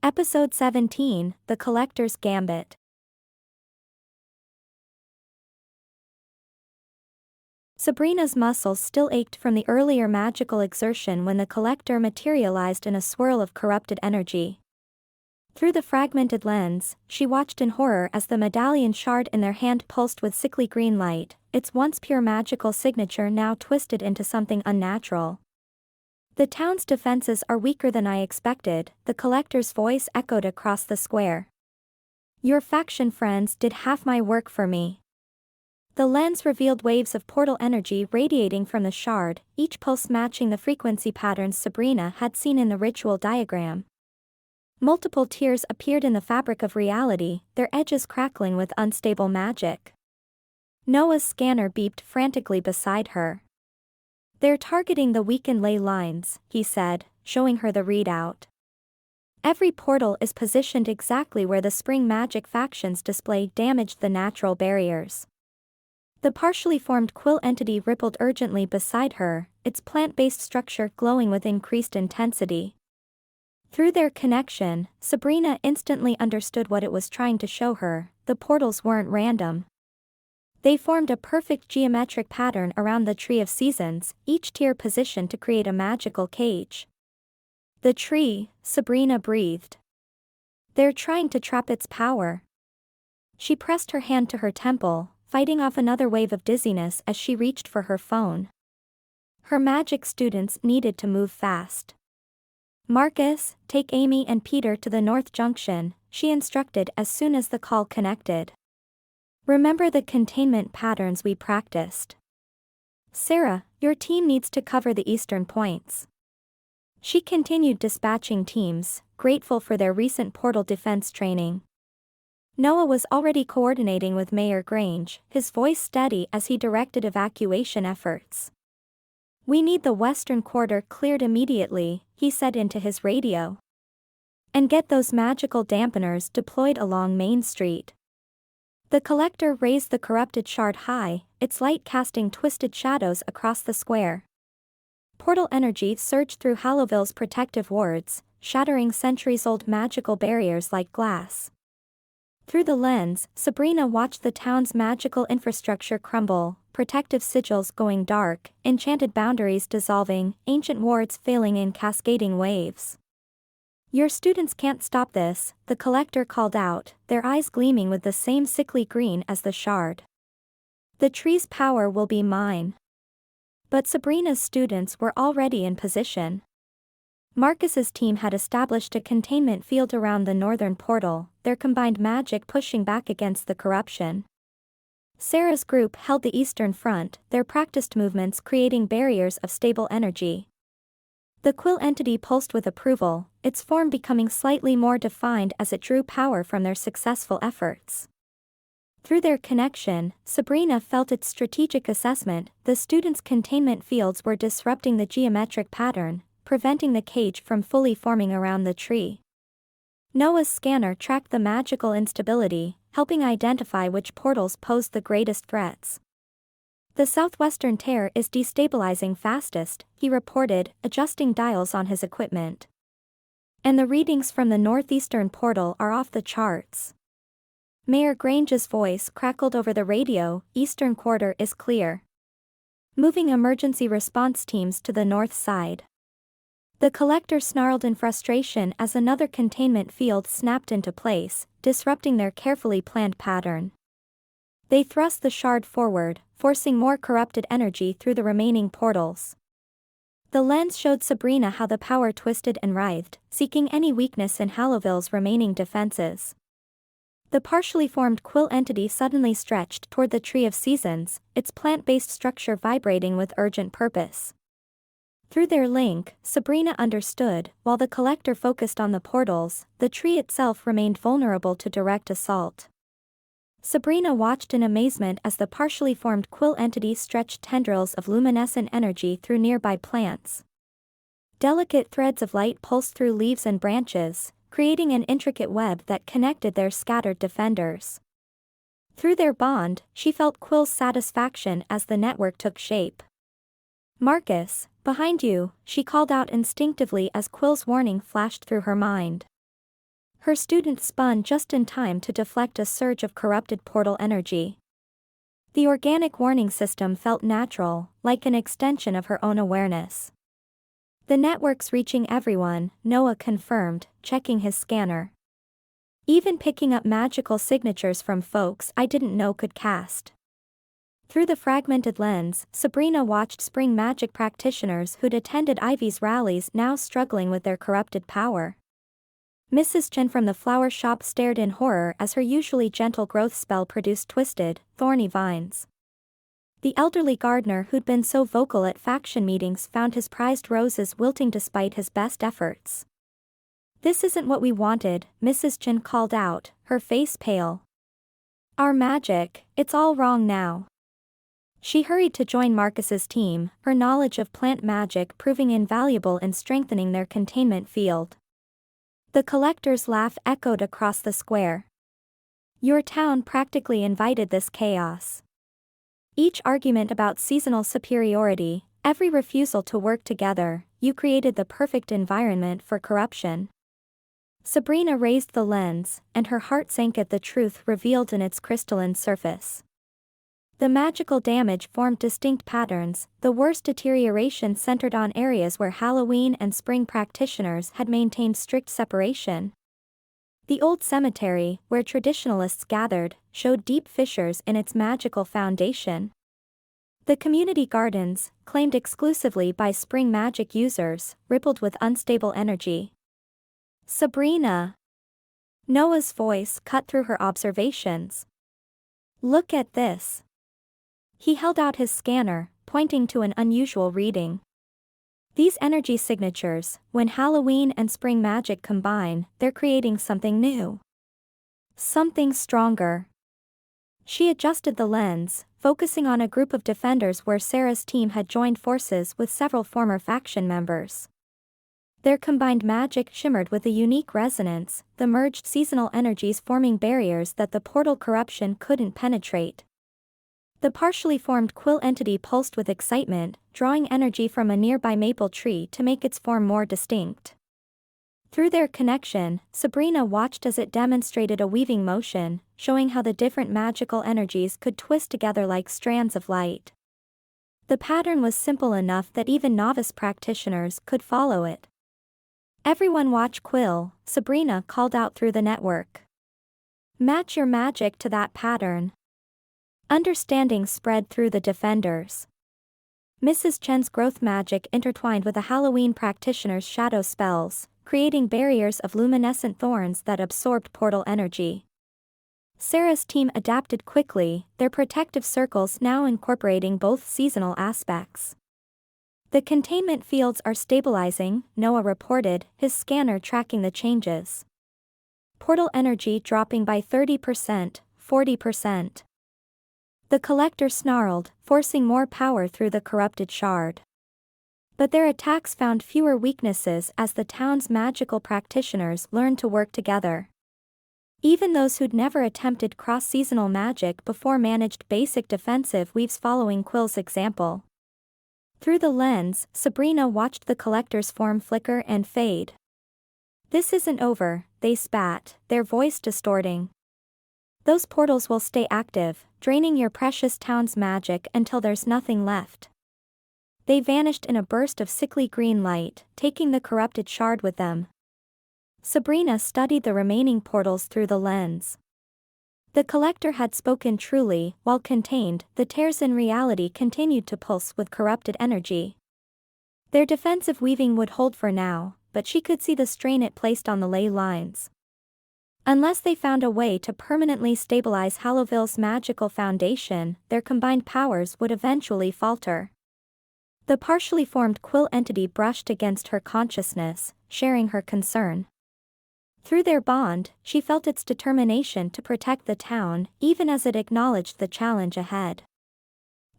Episode 17, The Collector's Gambit. Sabrina's muscles still ached from the earlier magical exertion when the collector materialized in a swirl of corrupted energy. Through the fragmented lens, she watched in horror as the medallion shard in their hand pulsed with sickly green light, its once pure magical signature now twisted into something unnatural. "The town's defenses are weaker than I expected," the collector's voice echoed across the square. "Your faction friends did half my work for me." The lens revealed waves of portal energy radiating from the shard, each pulse matching the frequency patterns Sabrina had seen in the ritual diagram. Multiple tears appeared in the fabric of reality, their edges crackling with unstable magic. Noah's scanner beeped frantically beside her. "They're targeting the weakened ley lines," he said, showing her the readout. "Every portal is positioned exactly where the spring magic faction's display damaged the natural barriers." The partially formed Quill entity rippled urgently beside her, its plant-based structure glowing with increased intensity. Through their connection, Sabrina instantly understood what it was trying to show her: the portals weren't random. They formed a perfect geometric pattern around the Tree of Seasons, each tier positioned to create a magical cage. "The tree," Sabrina breathed. "They're trying to trap its power." She pressed her hand to her temple, fighting off another wave of dizziness as she reached for her phone. Her magic students needed to move fast. "Marcus, take Amy and Peter to the North Junction," she instructed as soon as the call connected. "Remember the containment patterns we practiced. Sarah, your team needs to cover the eastern points." She continued dispatching teams, grateful for their recent portal defense training. Noah was already coordinating with Mayor Grange, his voice steady as he directed evacuation efforts. "We need the western quarter cleared immediately," he said into his radio. "And get those magical dampeners deployed along Main Street." The collector raised the corrupted shard high, its light casting twisted shadows across the square. Portal energy surged through Hallowville's protective wards, shattering centuries-old magical barriers like glass. Through the lens, Sabrina watched the town's magical infrastructure crumble, protective sigils going dark, enchanted boundaries dissolving, ancient wards failing in cascading waves. "Your students can't stop this," the collector called out, their eyes gleaming with the same sickly green as the shard. "The tree's power will be mine." But Sabrina's students were already in position. Marcus's team had established a containment field around the northern portal, their combined magic pushing back against the corruption. Sarah's group held the eastern front, their practiced movements creating barriers of stable energy. The Quill entity pulsed with approval, its form becoming slightly more defined as it drew power from their successful efforts. Through their connection, Sabrina felt its strategic assessment: the students' containment fields were disrupting the geometric pattern, preventing the cage from fully forming around the tree. Noah's scanner tracked the magical instability, helping identify which portals posed the greatest threats. "The southwestern tear is destabilizing fastest," he reported, adjusting dials on his equipment. "And the readings from the northeastern portal are off the charts." Mayor Grange's voice crackled over the radio: "Eastern quarter is clear. Moving emergency response teams to the north side." The collector snarled in frustration as another containment field snapped into place, disrupting their carefully planned pattern. They thrust the shard forward, forcing more corrupted energy through the remaining portals. The lens showed Sabrina how the power twisted and writhed, seeking any weakness in Hallowville's remaining defenses. The partially formed Quill entity suddenly stretched toward the Tree of Seasons, its plant-based structure vibrating with urgent purpose. Through their link, Sabrina understood: while the collector focused on the portals, the tree itself remained vulnerable to direct assault. Sabrina watched in amazement as the partially formed Quill entity stretched tendrils of luminescent energy through nearby plants. Delicate threads of light pulsed through leaves and branches, creating an intricate web that connected their scattered defenders. Through their bond, she felt Quill's satisfaction as the network took shape. "Marcus, behind you," she called out instinctively as Quill's warning flashed through her mind. Her student spun just in time to deflect a surge of corrupted portal energy. The organic warning system felt natural, like an extension of her own awareness. "The network's reaching everyone," Noah confirmed, checking his scanner. "Even picking up magical signatures from folks I didn't know could cast." Through the fragmented lens, Sabrina watched spring magic practitioners who'd attended Ivy's rallies now struggling with their corrupted power. Mrs. Chen from the flower shop stared in horror as her usually gentle growth spell produced twisted, thorny vines. The elderly gardener who'd been so vocal at faction meetings found his prized roses wilting despite his best efforts. "This isn't what we wanted," Mrs. Chen called out, her face pale. "Our magic, it's all wrong now." She hurried to join Marcus's team, her knowledge of plant magic proving invaluable in strengthening their containment field. The collector's laugh echoed across the square. "Your town practically invited this chaos. Each argument about seasonal superiority, every refusal to work together, you created the perfect environment for corruption." Sabrina raised the lens, and her heart sank at the truth revealed in its crystalline surface. The magical damage formed distinct patterns, the worst deterioration centered on areas where Halloween and spring practitioners had maintained strict separation. The old cemetery, where traditionalists gathered, showed deep fissures in its magical foundation. The community gardens, claimed exclusively by spring magic users, rippled with unstable energy. "Sabrina!" Noah's voice cut through her observations. "Look at this." He held out his scanner, pointing to an unusual reading. "These energy signatures, when Halloween and spring magic combine, they're creating something new. Something stronger." She adjusted the lens, focusing on a group of defenders where Sarah's team had joined forces with several former faction members. Their combined magic shimmered with a unique resonance, the merged seasonal energies forming barriers that the portal corruption couldn't penetrate. The partially formed Quill entity pulsed with excitement, drawing energy from a nearby maple tree to make its form more distinct. Through their connection, Sabrina watched as it demonstrated a weaving motion, showing how the different magical energies could twist together like strands of light. The pattern was simple enough that even novice practitioners could follow it. "Everyone watch Quill," Sabrina called out through the network. "Match your magic to that pattern." Understanding spread through the defenders. Mrs. Chen's growth magic intertwined with a Halloween practitioner's shadow spells, creating barriers of luminescent thorns that absorbed portal energy. Sarah's team adapted quickly, their protective circles now incorporating both seasonal aspects. "The containment fields are stabilizing," Noah reported, his scanner tracking the changes. "Portal energy dropping by 30%, 40%. The collector snarled, forcing more power through the corrupted shard. But their attacks found fewer weaknesses as the town's magical practitioners learned to work together. Even those who'd never attempted cross-seasonal magic before managed basic defensive weaves following Quill's example. Through the lens, Sabrina watched the collector's form flicker and fade. "This isn't over," they spat, their voice distorting. "Those portals will stay active, draining your precious town's magic until there's nothing left." They vanished in a burst of sickly green light, taking the corrupted shard with them. Sabrina studied the remaining portals through the lens. The collector had spoken truly, while contained, the tears in reality continued to pulse with corrupted energy. Their defensive weaving would hold for now, but she could see the strain it placed on the ley lines. Unless they found a way to permanently stabilize Hallowville's magical foundation, their combined powers would eventually falter. The partially formed Quill entity brushed against her consciousness, sharing her concern. Through their bond, she felt its determination to protect the town, even as it acknowledged the challenge ahead.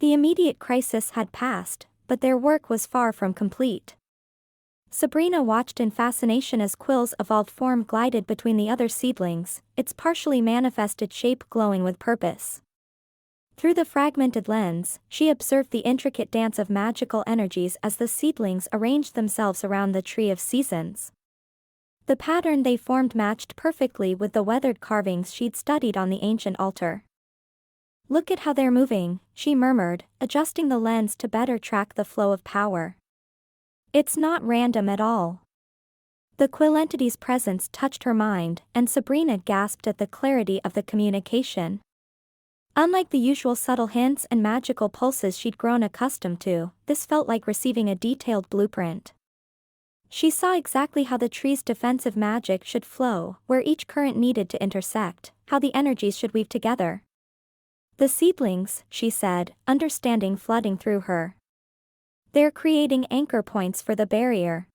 The immediate crisis had passed, but their work was far from complete. Sabrina watched in fascination as Quill's evolved form glided between the other seedlings, its partially manifested shape glowing with purpose. Through the fragmented lens, she observed the intricate dance of magical energies as the seedlings arranged themselves around the tree of seasons. The pattern they formed matched perfectly with the weathered carvings she'd studied on the ancient altar. "Look at how they're moving," she murmured, adjusting the lens to better track the flow of power. "It's not random at all." The Quill entity's presence touched her mind, and Sabrina gasped at the clarity of the communication. Unlike the usual subtle hints and magical pulses she'd grown accustomed to, this felt like receiving a detailed blueprint. She saw exactly how the tree's defensive magic should flow, where each current needed to intersect, how the energies should weave together. "The seedlings," she said, understanding flooding through her. "They're creating anchor points for the barrier."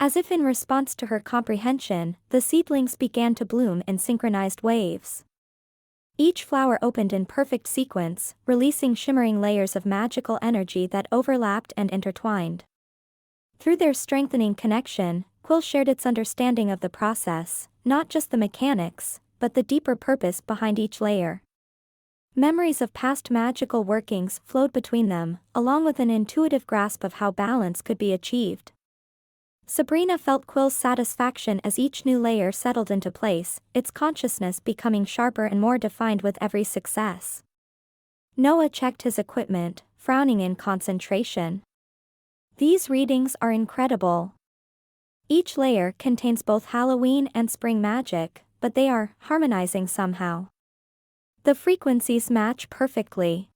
As if in response to her comprehension, the seedlings began to bloom in synchronized waves. Each flower opened in perfect sequence, releasing shimmering layers of magical energy that overlapped and intertwined. Through their strengthening connection, Quill shared its understanding of the process, not just the mechanics, but the deeper purpose behind each layer. Memories of past magical workings flowed between them, along with an intuitive grasp of how balance could be achieved. Sabrina felt Quill's satisfaction as each new layer settled into place, its consciousness becoming sharper and more defined with every success. Noah checked his equipment, frowning in concentration. "These readings are incredible. Each layer contains both Halloween and spring magic, but they are harmonizing somehow. The frequencies match perfectly."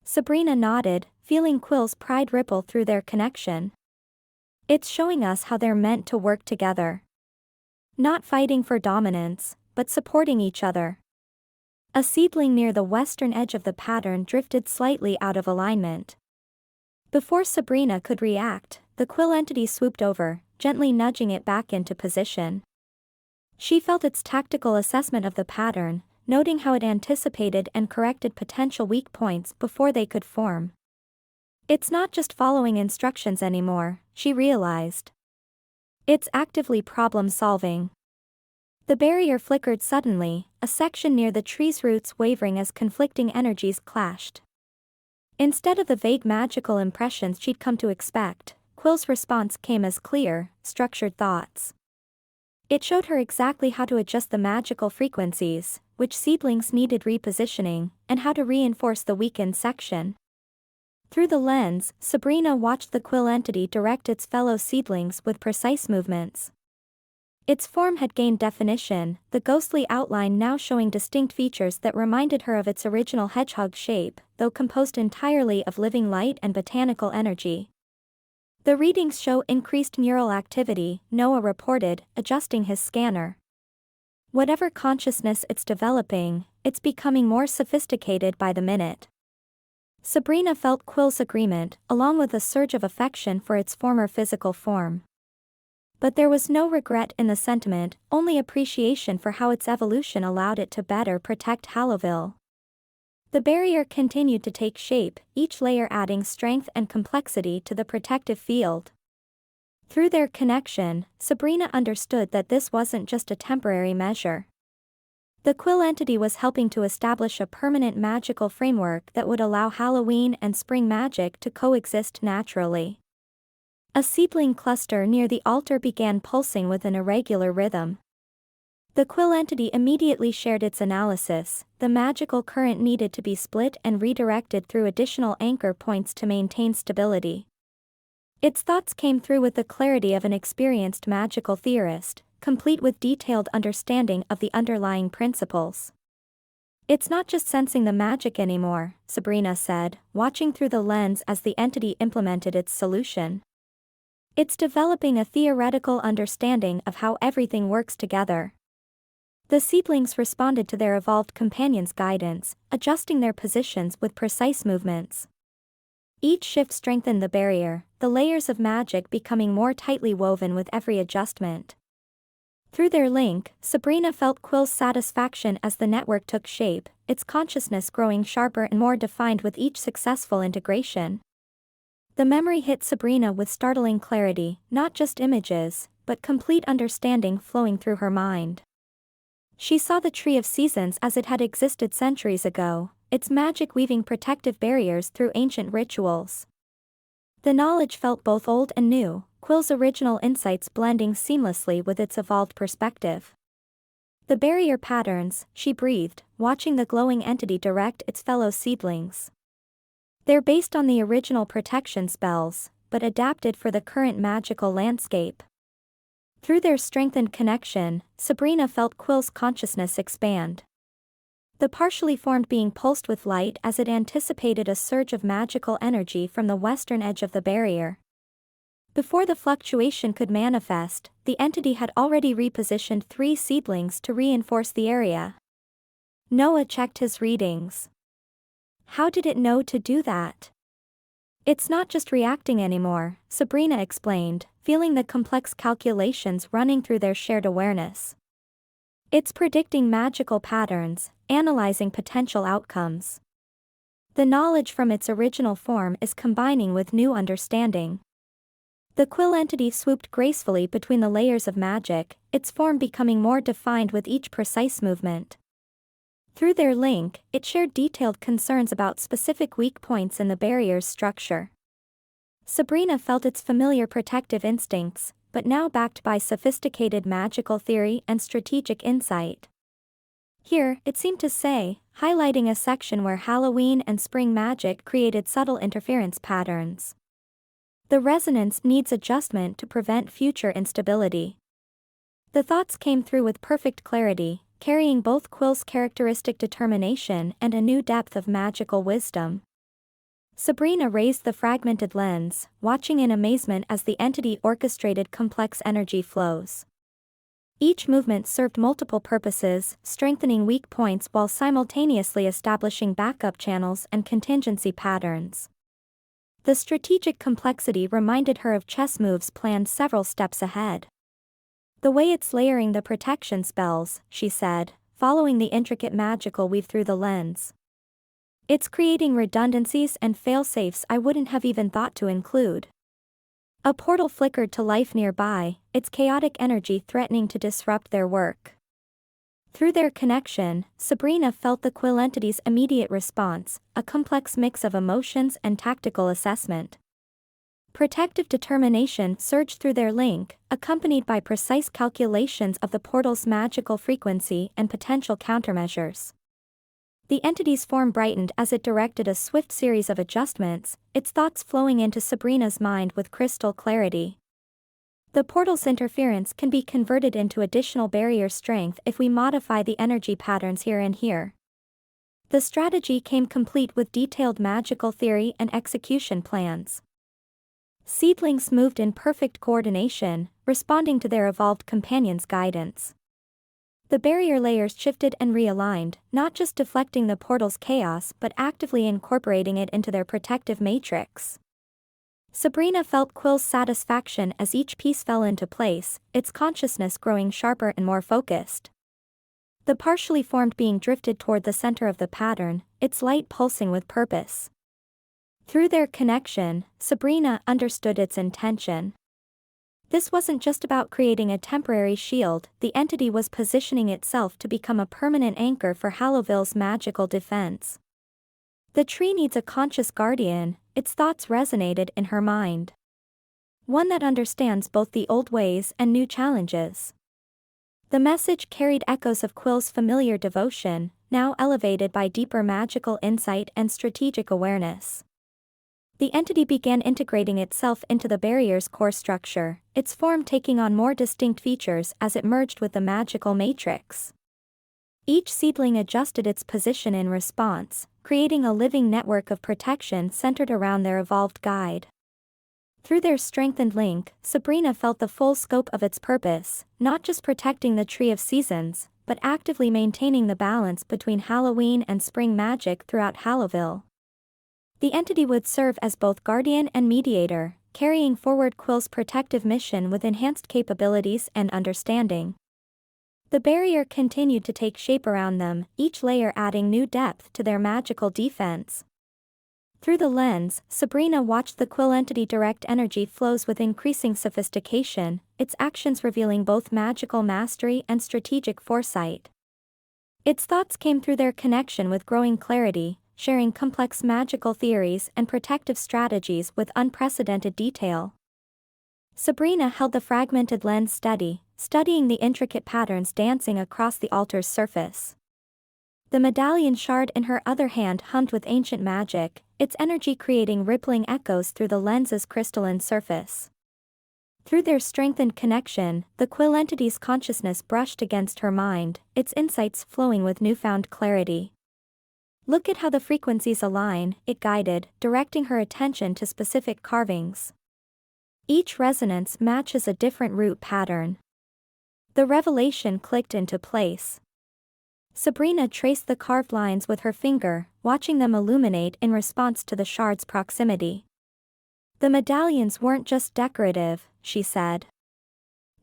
Sabrina nodded, feeling Quill's pride ripple through their connection. "It's showing us how they're meant to work together. Not fighting for dominance, but supporting each other." A seedling near the western edge of the pattern drifted slightly out of alignment. Before Sabrina could react, the Quill entity swooped over, gently nudging it back into position. She felt its tactical assessment of the pattern, noting how it anticipated and corrected potential weak points before they could form. It's not just following instructions anymore, she realized. It's actively problem-solving. The barrier flickered suddenly, a section near the tree's roots wavering as conflicting energies clashed. Instead of the vague magical impressions she'd come to expect, Quill's response came as clear, structured thoughts. It showed her exactly how to adjust the magical frequencies, which seedlings needed repositioning, and how to reinforce the weakened section. Through the lens, Sabrina watched the Quill entity direct its fellow seedlings with precise movements. Its form had gained definition, the ghostly outline now showing distinct features that reminded her of its original hedgehog shape, though composed entirely of living light and botanical energy. "The readings show increased neural activity," Noah reported, adjusting his scanner. "Whatever consciousness it's developing, it's becoming more sophisticated by the minute." Sabrina felt Quill's agreement, along with a surge of affection for its former physical form. But there was no regret in the sentiment, only appreciation for how its evolution allowed it to better protect Hallowville. The barrier continued to take shape, each layer adding strength and complexity to the protective field. Through their connection, Sabrina understood that this wasn't just a temporary measure. The Quill entity was helping to establish a permanent magical framework that would allow Halloween and spring magic to coexist naturally. A seedling cluster near the altar began pulsing with an irregular rhythm. The Quill entity immediately shared its analysis. The magical current needed to be split and redirected through additional anchor points to maintain stability. Its thoughts came through with the clarity of an experienced magical theorist, complete with detailed understanding of the underlying principles. "It's not just sensing the magic anymore," Sabrina said, watching through the lens as the entity implemented its solution. "It's developing a theoretical understanding of how everything works together." The seedlings responded to their evolved companion's guidance, adjusting their positions with precise movements. Each shift strengthened the barrier, the layers of magic becoming more tightly woven with every adjustment. Through their link, Sabrina felt Quill's satisfaction as the network took shape, its consciousness growing sharper and more defined with each successful integration. The memory hit Sabrina with startling clarity, not just images, but complete understanding flowing through her mind. She saw the Tree of Seasons as it had existed centuries ago, its magic weaving protective barriers through ancient rituals. The knowledge felt both old and new, Quill's original insights blending seamlessly with its evolved perspective. The barrier patterns, she breathed, watching the glowing entity direct its fellow seedlings. They're based on the original protection spells, but adapted for the current magical landscape. Through their strengthened connection, Sabrina felt Quill's consciousness expand. The partially formed being pulsed with light as it anticipated a surge of magical energy from the western edge of the barrier. Before the fluctuation could manifest, the entity had already repositioned 3 seedlings to reinforce the area. Noah checked his readings. How did it know to do that? It's not just reacting anymore, Sabrina explained, feeling the complex calculations running through their shared awareness. It's predicting magical patterns, analyzing potential outcomes. The knowledge from its original form is combining with new understanding. The Quill entity swooped gracefully between the layers of magic, its form becoming more defined with each precise movement. Through their link, it shared detailed concerns about specific weak points in the barrier's structure. Sabrina felt its familiar protective instincts, but now backed by sophisticated magical theory and strategic insight. Here, it seemed to say, highlighting a section where Halloween and spring magic created subtle interference patterns. The resonance needs adjustment to prevent future instability. The thoughts came through with perfect clarity, carrying both Quill's characteristic determination and a new depth of magical wisdom. Sabrina raised the fragmented lens, watching in amazement as the entity orchestrated complex energy flows. Each movement served multiple purposes, strengthening weak points while simultaneously establishing backup channels and contingency patterns. The strategic complexity reminded her of chess moves planned several steps ahead. The way it's layering the protection spells, she said, following the intricate magical weave through the lens. It's creating redundancies and fail-safes I wouldn't have even thought to include. A portal flickered to life nearby, its chaotic energy threatening to disrupt their work. Through their connection, Sabrina felt the Quill entity's immediate response, a complex mix of emotions and tactical assessment. Protective determination surged through their link, accompanied by precise calculations of the portal's magical frequency and potential countermeasures. The entity's form brightened as it directed a swift series of adjustments, its thoughts flowing into Sabrina's mind with crystal clarity. The portal's interference can be converted into additional barrier strength if we modify the energy patterns here and here. The strategy came complete with detailed magical theory and execution plans. Seedlings moved in perfect coordination, responding to their evolved companions' guidance. The barrier layers shifted and realigned, not just deflecting the portal's chaos but actively incorporating it into their protective matrix. Sabrina felt Quill's satisfaction as each piece fell into place, its consciousness growing sharper and more focused. The partially formed being drifted toward the center of the pattern, its light pulsing with purpose. Through their connection, Sabrina understood its intention. This wasn't just about creating a temporary shield, the entity was positioning itself to become a permanent anchor for Hallowville's magical defense. The tree needs a conscious guardian, its thoughts resonated in her mind. One that understands both the old ways and new challenges. The message carried echoes of Quill's familiar devotion, now elevated by deeper magical insight and strategic awareness. The entity began integrating itself into the barrier's core structure, its form taking on more distinct features as it merged with the magical matrix. Each seedling adjusted its position in response, creating a living network of protection centered around their evolved guide. Through their strengthened link, Sabrina felt the full scope of its purpose, not just protecting the Tree of Seasons, but actively maintaining the balance between Halloween and spring magic throughout Hallowville. The entity would serve as both guardian and mediator, carrying forward Quill's protective mission with enhanced capabilities and understanding. The barrier continued to take shape around them, each layer adding new depth to their magical defense. Through the lens, Sabrina watched the Quill entity direct energy flows with increasing sophistication, its actions revealing both magical mastery and strategic foresight. Its thoughts came through their connection with growing clarity, sharing complex magical theories and protective strategies with unprecedented detail. Sabrina held the fragmented lens steady, studying the intricate patterns dancing across the altar's surface. The medallion shard in her other hand hummed with ancient magic, its energy creating rippling echoes through the lens's crystalline surface. Through their strengthened connection, the Quill entity's consciousness brushed against her mind, its insights flowing with newfound clarity. Look at how the frequencies align, it guided, directing her attention to specific carvings. Each resonance matches a different root pattern. The revelation clicked into place. Sabrina traced the carved lines with her finger, watching them illuminate in response to the shard's proximity. The medallions weren't just decorative, she said.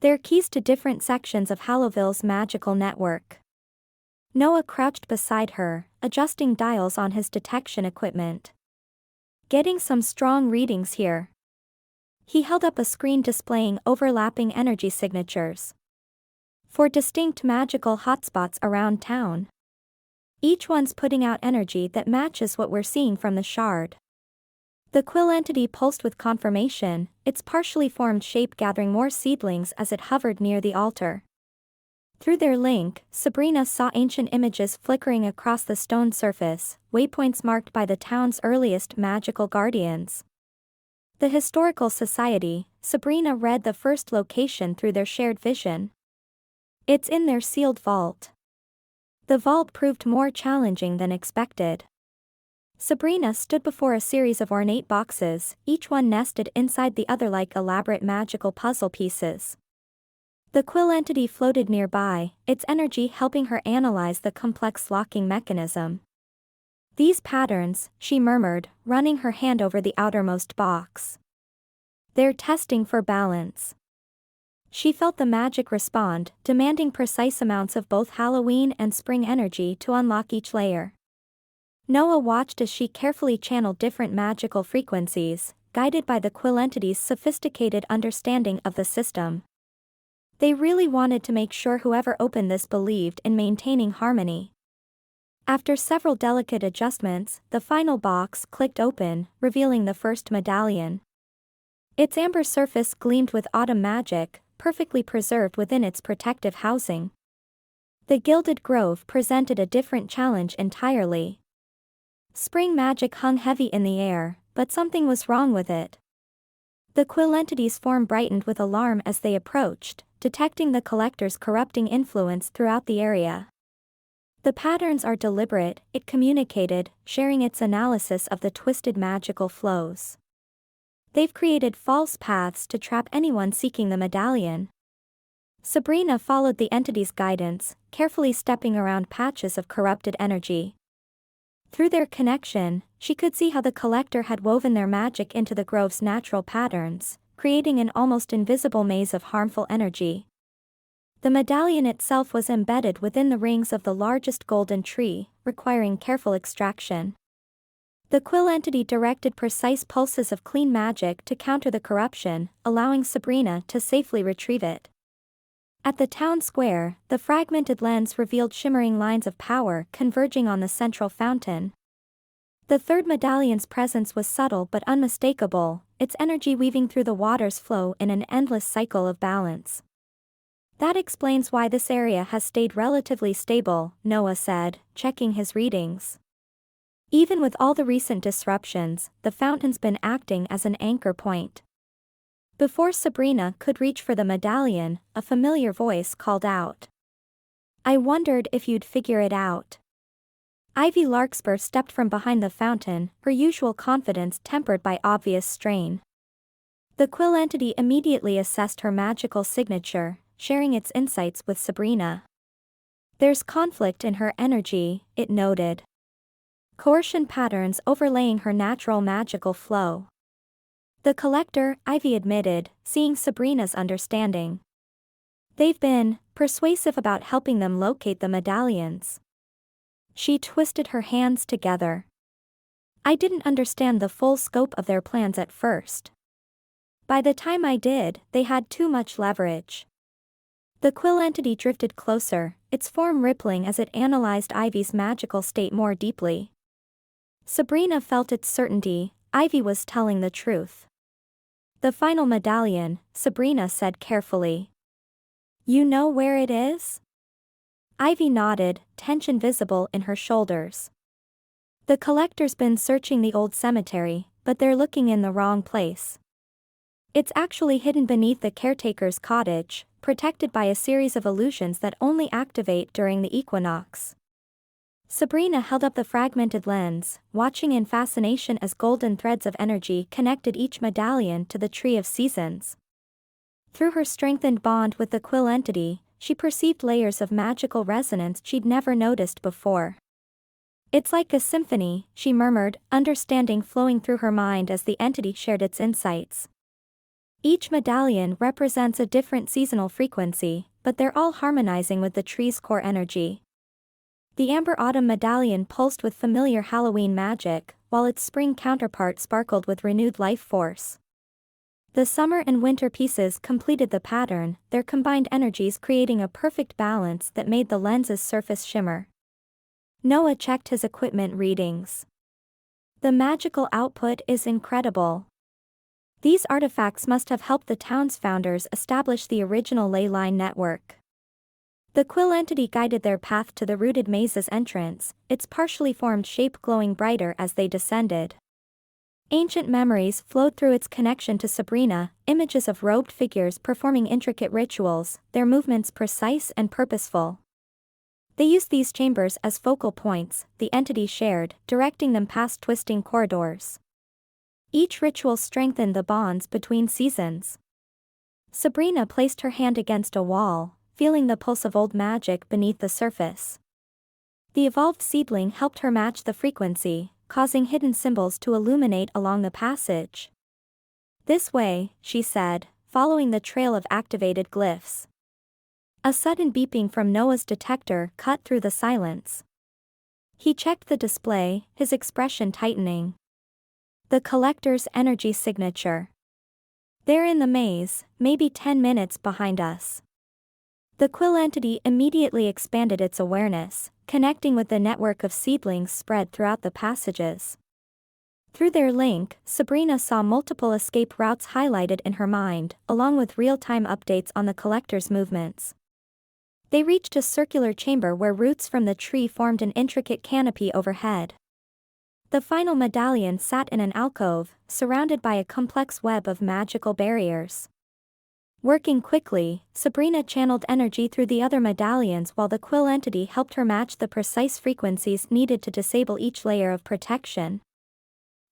They're keys to different sections of Hallowville's magical network. Noah crouched beside her, adjusting dials on his detection equipment. Getting some strong readings here. He held up a screen displaying overlapping energy signatures. 4 distinct magical hotspots around town. Each one's putting out energy that matches what we're seeing from the shard. The Quill entity pulsed with confirmation, its partially formed shape gathering more seedlings as it hovered near the altar. Through their link, Sabrina saw ancient images flickering across the stone surface, waypoints marked by the town's earliest magical guardians. The Historical Society, Sabrina read the first location through their shared vision. It's in their sealed vault. The vault proved more challenging than expected. Sabrina stood before a series of ornate boxes, each one nested inside the other like elaborate magical puzzle pieces. The Quill entity floated nearby, its energy helping her analyze the complex locking mechanism. These patterns, she murmured, running her hand over the outermost box. They're testing for balance. She felt the magic respond, demanding precise amounts of both Halloween and spring energy to unlock each layer. Noah watched as she carefully channeled different magical frequencies, guided by the Quill entity's sophisticated understanding of the system. They really wanted to make sure whoever opened this believed in maintaining harmony. After several delicate adjustments, the final box clicked open, revealing the first medallion. Its amber surface gleamed with autumn magic, perfectly preserved within its protective housing. The Gilded Grove presented a different challenge entirely. Spring magic hung heavy in the air, but something was wrong with it. The Quill entity's form brightened with alarm as they approached, detecting the collector's corrupting influence throughout the area. The patterns are deliberate, it communicated, sharing its analysis of the twisted magical flows. They've created false paths to trap anyone seeking the medallion. Sabrina followed the entity's guidance, carefully stepping around patches of corrupted energy. Through their connection, she could see how the collector had woven their magic into the grove's natural patterns, creating an almost invisible maze of harmful energy. The medallion itself was embedded within the rings of the largest golden tree, requiring careful extraction. The Quill entity directed precise pulses of clean magic to counter the corruption, allowing Sabrina to safely retrieve it. At the town square, the fragmented lens revealed shimmering lines of power converging on the central fountain. The third medallion's presence was subtle but unmistakable, its energy weaving through the water's flow in an endless cycle of balance. That explains why this area has stayed relatively stable, Noah said, checking his readings. Even with all the recent disruptions, the fountain's been acting as an anchor point. Before Sabrina could reach for the medallion, a familiar voice called out. I wondered if you'd figure it out. Ivy Larkspur stepped from behind the fountain, her usual confidence tempered by obvious strain. The Quill entity immediately assessed her magical signature, sharing its insights with Sabrina. There's conflict in her energy, it noted. Coercion patterns overlaying her natural magical flow. The collector, Ivy admitted, seeing Sabrina's understanding. They've been persuasive about helping them locate the medallions. She twisted her hands together. I didn't understand the full scope of their plans at first. By the time I did, they had too much leverage. The Quill entity drifted closer, its form rippling as it analyzed Ivy's magical state more deeply. Sabrina felt its certainty, Ivy was telling the truth. The final medallion, Sabrina said carefully. You know where it is? Ivy nodded, tension visible in her shoulders. The collector's been searching the old cemetery, but they're looking in the wrong place. It's actually hidden beneath the caretaker's cottage, protected by a series of illusions that only activate during the equinox. Sabrina held up the fragmented lens, watching in fascination as golden threads of energy connected each medallion to the Tree of Seasons. Through her strengthened bond with the Quill entity, she perceived layers of magical resonance she'd never noticed before. It's like a symphony, she murmured, understanding flowing through her mind as the entity shared its insights. Each medallion represents a different seasonal frequency, but they're all harmonizing with the tree's core energy. The Amber Autumn medallion pulsed with familiar Halloween magic, while its spring counterpart sparkled with renewed life force. The Summer and Winter pieces completed the pattern, their combined energies creating a perfect balance that made the lens's surface shimmer. Noah checked his equipment readings. The magical output is incredible. These artifacts must have helped the town's founders establish the original ley line network. The Quill entity guided their path to the rooted maze's entrance, its partially formed shape glowing brighter as they descended. Ancient memories flowed through its connection to Sabrina, images of robed figures performing intricate rituals, their movements precise and purposeful. They used these chambers as focal points, the entity shared, directing them past twisting corridors. Each ritual strengthened the bonds between seasons. Sabrina placed her hand against a wall, feeling the pulse of old magic beneath the surface. The evolved seedling helped her match the frequency, causing hidden symbols to illuminate along the passage. This way, she said, following the trail of activated glyphs. A sudden beeping from Noah's detector cut through the silence. He checked the display, his expression tightening. The collector's energy signature. They're in the maze, maybe 10 minutes behind us. The Quill entity immediately expanded its awareness, connecting with the network of seedlings spread throughout the passages. Through their link, Sabrina saw multiple escape routes highlighted in her mind, along with real-time updates on the collector's movements. They reached a circular chamber where roots from the tree formed an intricate canopy overhead. The final medallion sat in an alcove, surrounded by a complex web of magical barriers. Working quickly, Sabrina channeled energy through the other medallions while the Quill entity helped her match the precise frequencies needed to disable each layer of protection.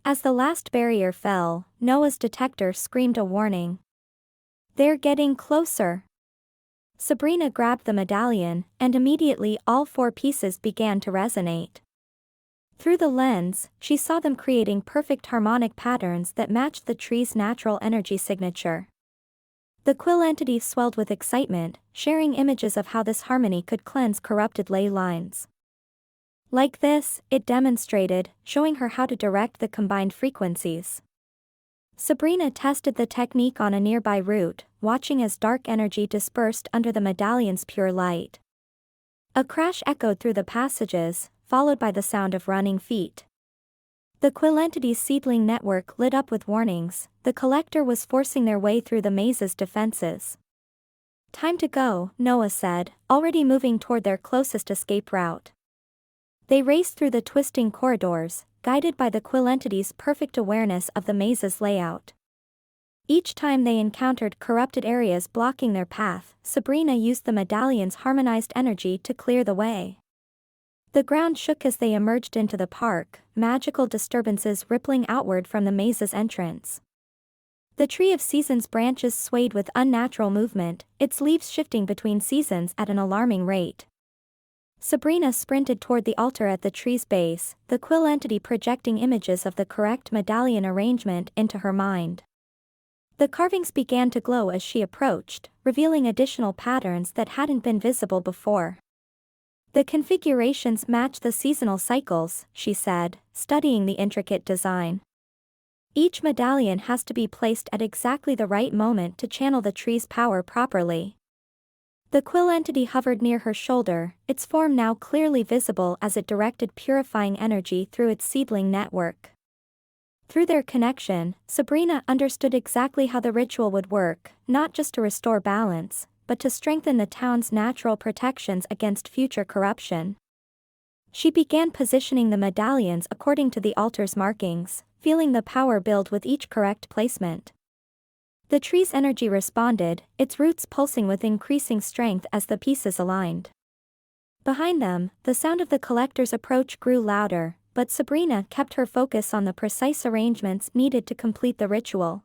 As the last barrier fell, Noah's detector screamed a warning. They're getting closer. Sabrina grabbed the medallion, and immediately all 4 pieces began to resonate. Through the lens, she saw them creating perfect harmonic patterns that matched the tree's natural energy signature. The Quill entity swelled with excitement, sharing images of how this harmony could cleanse corrupted ley lines. Like this, it demonstrated, showing her how to direct the combined frequencies. Sabrina tested the technique on a nearby route, watching as dark energy dispersed under the medallion's pure light. A crash echoed through the passages, followed by the sound of running feet. The Quill entity's seedling network lit up with warnings, the collector was forcing their way through the maze's defenses. Time to go, Noah said, already moving toward their closest escape route. They raced through the twisting corridors, guided by the Quill entity's perfect awareness of the maze's layout. Each time they encountered corrupted areas blocking their path, Sabrina used the medallion's harmonized energy to clear the way. The ground shook as they emerged into the park, magical disturbances rippling outward from the maze's entrance. The Tree of Seasons branches swayed with unnatural movement, its leaves shifting between seasons at an alarming rate. Sabrina sprinted toward the altar at the tree's base, the Quill entity projecting images of the correct medallion arrangement into her mind. The carvings began to glow as she approached, revealing additional patterns that hadn't been visible before. The configurations match the seasonal cycles, she said, studying the intricate design. Each medallion has to be placed at exactly the right moment to channel the tree's power properly. The Quill entity hovered near her shoulder, its form now clearly visible as it directed purifying energy through its seedling network. Through their connection, Sabrina understood exactly how the ritual would work, not just to restore balance, but to strengthen the town's natural protections against future corruption. She began positioning the medallions according to the altar's markings, feeling the power build with each correct placement. The tree's energy responded, its roots pulsing with increasing strength as the pieces aligned. Behind them, the sound of the collector's approach grew louder, but Sabrina kept her focus on the precise arrangements needed to complete the ritual.